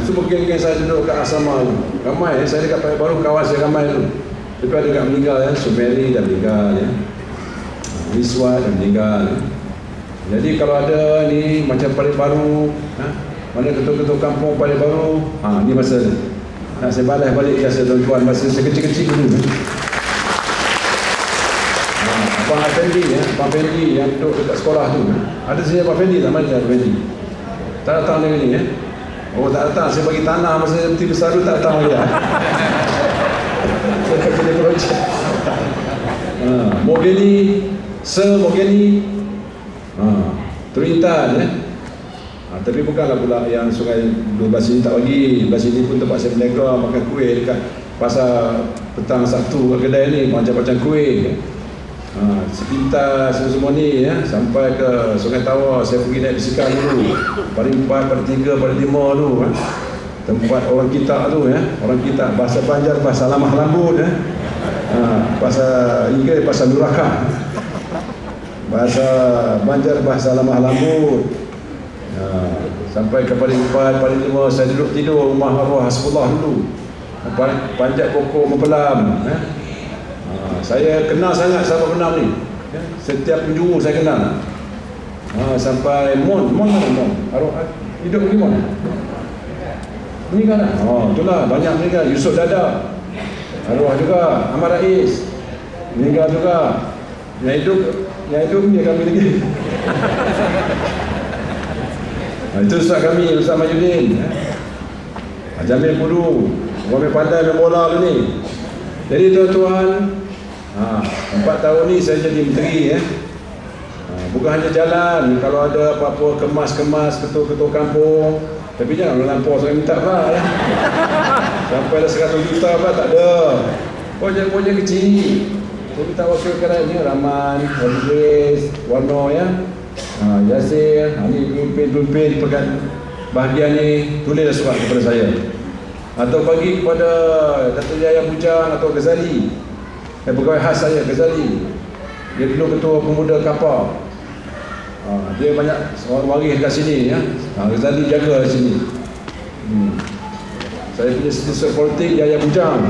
semua geng-geng saya duduk kat asrama tu. Ramai, saya dekat Paya Baru, kawan saya ramai tu. Tapi ada kat meninggal ya, Sumeri dah meninggal ya. Wiswa dah meninggal ya. Jadi kalau ada ni macam Paya Baru, mana ketua-ketua kampung Paya Baru, ni masa nak saya balas balik jasa tuan-tuan masa saya kecil-kecil dulu. Abang Fendi ya, Abang Fendi yang duduk dekat sekolah tu. Ada saya Abang Fendi tak? Mana Abang Fendi? Tak datang dia ni ya. Oh tak datang, saya bagi tanah masa Menteri Besar tu tak datang lagi ya. Saya kena projek. Mogeni, Sir Mogeni, Terintan ya. Tapi bukanlah pula yang Sungai 12 ini tak bagi. 12 ini pun tempat saya berniaga, makan kuih dekat pasar petang Sabtu kat kedai ni, macam-macam kuih. Sepintas semua ni ya, sampai ke Sungai Tawar saya pergi naik bisikal dulu. Paling 4, paling 3, paling 5 tu tempat orang kita tu ya. Orang kita bahasa Banjar, bahasa Lamah Lambut ya. Bahasa Inggeris, bahasa Nuraka. Bahasa Banjar, bahasa Lamah Lambut. Sampai ke paling 4, paling 5 saya duduk tidur rumah arwah Hasbullah dulu. Panjat pokok mempelam ya. Saya kenal sangat sahabat Benam ni ya. Setiap penjuru saya kenal. Sampai Mon arwah hidup lagi Mon. Meninggal dah. Itulah banyak meninggal. Yusuf Dada arwah juga. Ahmad Rais meninggal juga. Yang hidup dia kami lagi. Itu Ustaz kami, Ustaz Mahyudin Jamil Pudu, orang yang pandai main bola tu ni. Jadi tuan-tuan, 4 tahun ni saya jadi menteri ya. Bukan hanya jalan, kalau ada apa-apa kemas-kemas ketua-ketua kampung, tapi jangan melampau saya minta lah ya. Sampai dah 100 juta lah tak ada. Projek-projek kecil. Saya minta wakil kerajaan ni Rahman, Idris, Warno ya. Yasir, ni pemimpin-pemimpin pekan bahagian ni tulislah surat kepada saya. Atau bagi kepada Datuk Yahya Bujang atau Ghazali. Pegawai khas saya Ghazali. Dia dulu ketua pemuda kapal. Dia banyak orang waris kat sini ya. Ghazali jaga di sini. Saya punya stesen politik Yahya Bujang.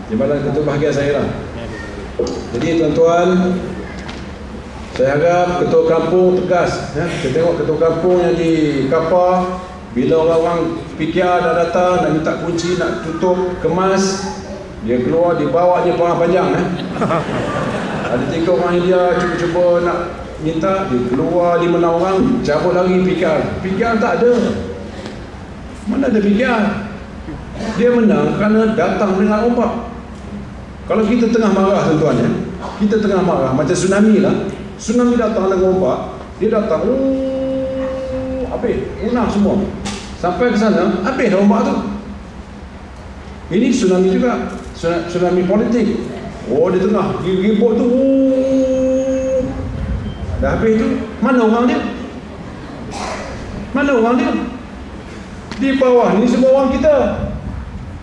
Di mana ketua bahagian saya lah. Jadi tuan-tuan, saya harap ketua kampung tegas ya. Kita tengok ketua kampung yang di kapal, bila orang-orang PKR dah datang nak minta kunci, nak tutup, kemas, dia keluar, dibawa je perang panjang ya. Ada 3 orang India cuba-cuba nak minta, dia keluar 5-6 orang, cabut lagi PKR. PKR tak ada. Mana ada PKR? Dia menang kerana datang dengan ombak. Kalau kita tengah marah tuan-tuan ya, kita tengah marah macam tsunami lah. Tsunami datang dengan ombak, dia datang, habis, punah semua. Sampai ke sana, habis dah ombak tu. Ini tsunami juga, tsunami politik. Dia tengah, ribut tu, dah habis tu, mana orang dia? Mana orang dia? Di bawah ni semua orang kita.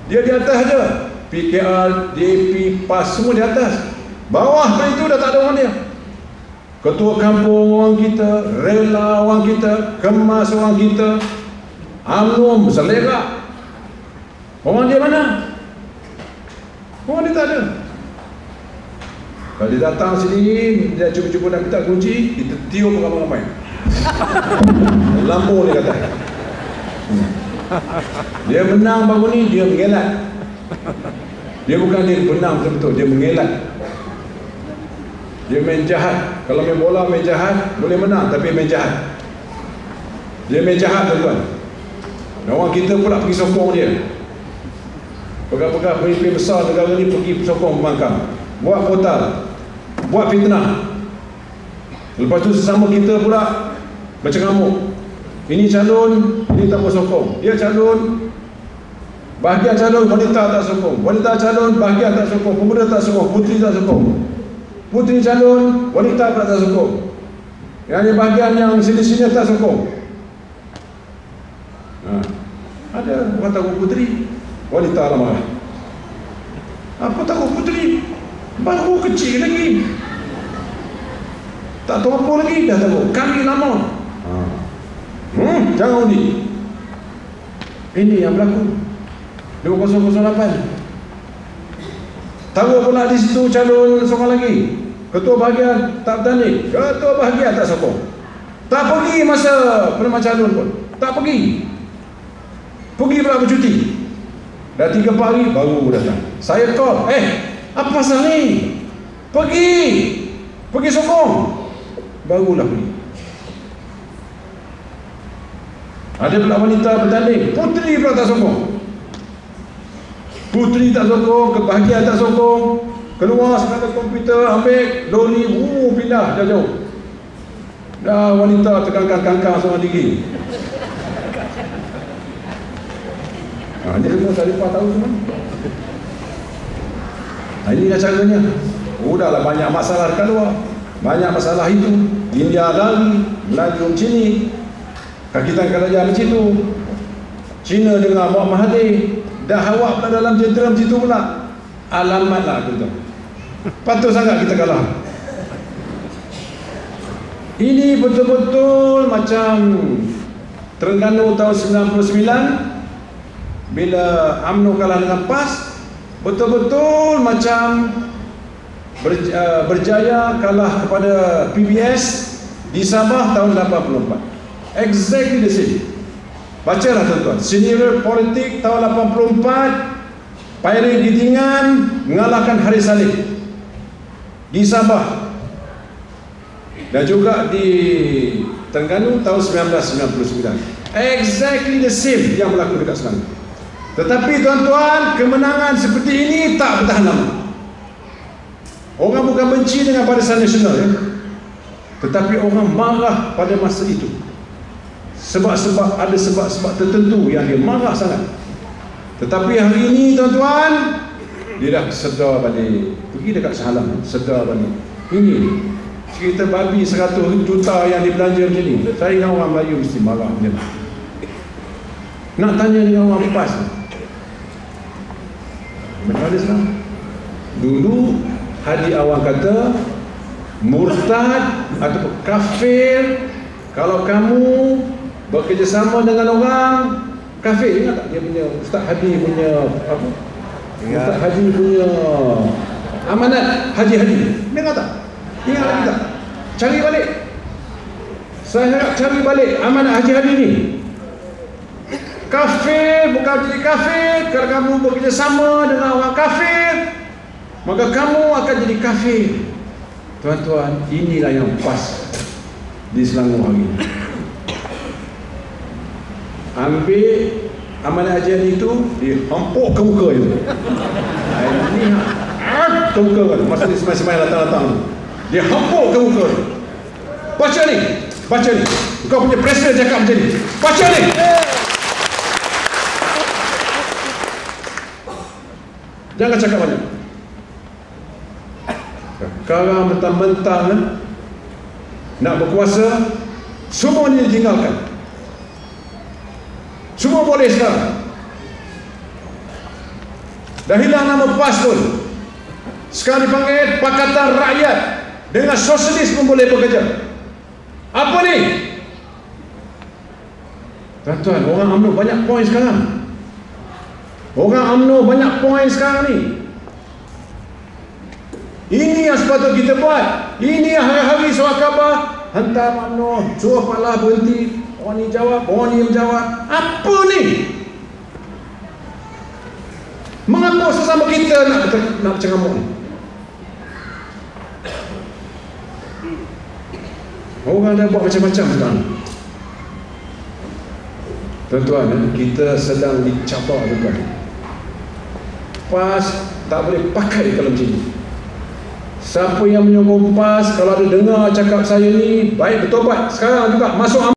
Dia di atas je. PKR, DAP, PAS, semua di atas. Bawah tu itu dah tak ada orang dia. Ketua kampung orang kita, rela orang kita, kemas orang kita, UMNO selera. Orang dia mana? Orang dia tak ada. Kalau dia datang sini, dia cuba-cuba nak minta kunci, kita tiup ramai-ramai. Lampu dia kata. Dia menang baru ni, dia mengelak. Dia bukan dia menang betul-betul, dia mengelak. Dia main jahat. Kalau main bola main jahat, boleh menang, tapi main jahat. Dia main jahat tuan-tuan. Dan orang kita pula pergi sokong dia. Pegang-pegang pemimpin besar negara ni pergi sokong pembangkang. Buat portal, buat fitnah. Lepas tu sesama kita pula bercengamuk. Ini calon, ini tak mau sokong. Dia calon, bahagian calon, wanita tak sokong. Wanita calon, bahagian tak sokong. Pemuda tak sokong, puteri tak sokong. Puteri calon, wanita pula tak sokong. Yang bahagian yang sini-sini tak sokong. Ada orang takut puteri, wanita lah marah. Apa takut puteri? Baru kecil lagi, tak tahu apa lagi dah takut. Kami lama. Jangan undi. Ini yang berlaku 2008. Tahu pula di situ calon seorang lagi, ketua bahagian tak bertanding, ketua bahagian tak sokong, tak pergi masa penentuan calon pun, tak pergi pula bercuti. Dah 3-4 hari baru datang. Saya call, apa pasal ni? Pergi sokong, barulah pergi. Ada pula wanita bertanding, puteri pula tak sokong. Puteri tak sokong, kebahagiaan tak sokong. Keluar sekadar komputer, ambil lori, pindah jauh-jauh. Dah wanita terkangkang-kangkang seorang diri. Ini semua Sarifah tahu semua. Inilah caranya. Udahlah banyak masalah dekat luar. Banyak masalah itu. India lari, Melayu macam ni. Kaki tangan raja macam tu. Cina dengan Muhammad Mahathir. Dah awak pula dalam jentera macam tu pula. Alamatlah tuan-tuan. Patut sangat kita kalah. Ini betul-betul macam Terengganu tahun 99 bila UMNO kalah dengan PAS. Betul-betul macam Berjaya kalah kepada PBS di Sabah tahun 84. Exactly the same. Bacalah tuan-tuan, senior politik tahun 84, Pairing Gitingan mengalahkan Haris Salim di Sabah, dan juga di Terengganu tahun 1999. Exactly the same yang berlaku dekat Selangor. Tetapi tuan-tuan, kemenangan seperti ini tak bertahan lama. Orang bukan benci dengan Barisan Nasional, ya? Tetapi orang marah pada masa itu. Sebab-sebab ada sebab-sebab tertentu yang dia marah sangat. Tetapi hari ini tuan-tuan, dia dah sedar balik. Pergi dekat Sahalang, sedar balik. Ini cerita babi 100 juta yang dibelanja macam ni. Saya dengan orang Melayu mesti marah macam ni. Nak tanya dengan orang PAS, ada sekarang. Dulu Hadi Awang kata murtad atau kafir kalau kamu bekerjasama dengan orang kafir. Ingat tak dia punya Ustaz Hadi punya apa? Ustaz Hadi punya amanat Haji Hadi. Ingat tak? Ingat lagi tak? Cari balik. Saya harap cari balik amanat Haji Hadi ni. Kafir bukan jadi kafir kalau kamu bekerjasama dengan orang kafir, maka kamu akan jadi kafir. Tuan-tuan, inilah yang pas di Selangor hari ini. Ambil amanat Haji Hadi itu, dihampuk ke muka itu. Ini ke muka kan, masa ni semai-semai datang-datang, dia hampuk ke muka. Baca ni, baca ni. Kau punya presiden cakap macam ni. Baca ni. Jangan cakap banyak. Sekarang mentang-mentang nak berkuasa, semua ni ditinggalkan. Semua boleh sekarang. Dah hilang nama PAS pun. Sekarang dipanggil Pakatan Rakyat. Dengan sosialis pun boleh bekerja. Apa ni? Tuan-tuan, orang UMNO banyak poin sekarang. Orang UMNO banyak poin sekarang ni. Ini yang sepatutnya kita buat. Ini yang hari-hari surat khabar hantar UMNO, suruh Pak berhenti. Orang ni jawab, orang ni menjawab. Apa ni? Mengapa sesama kita nak cengamuk ni? Orang dah buat macam-macam sekarang. Tuan-tuan, kita sedang dicabar tuan-tuan. PAS tak boleh pakai kalau macam ni. Siapa yang menyokong PAS, kalau ada dengar cakap saya ni, baik bertobat sekarang juga, masuk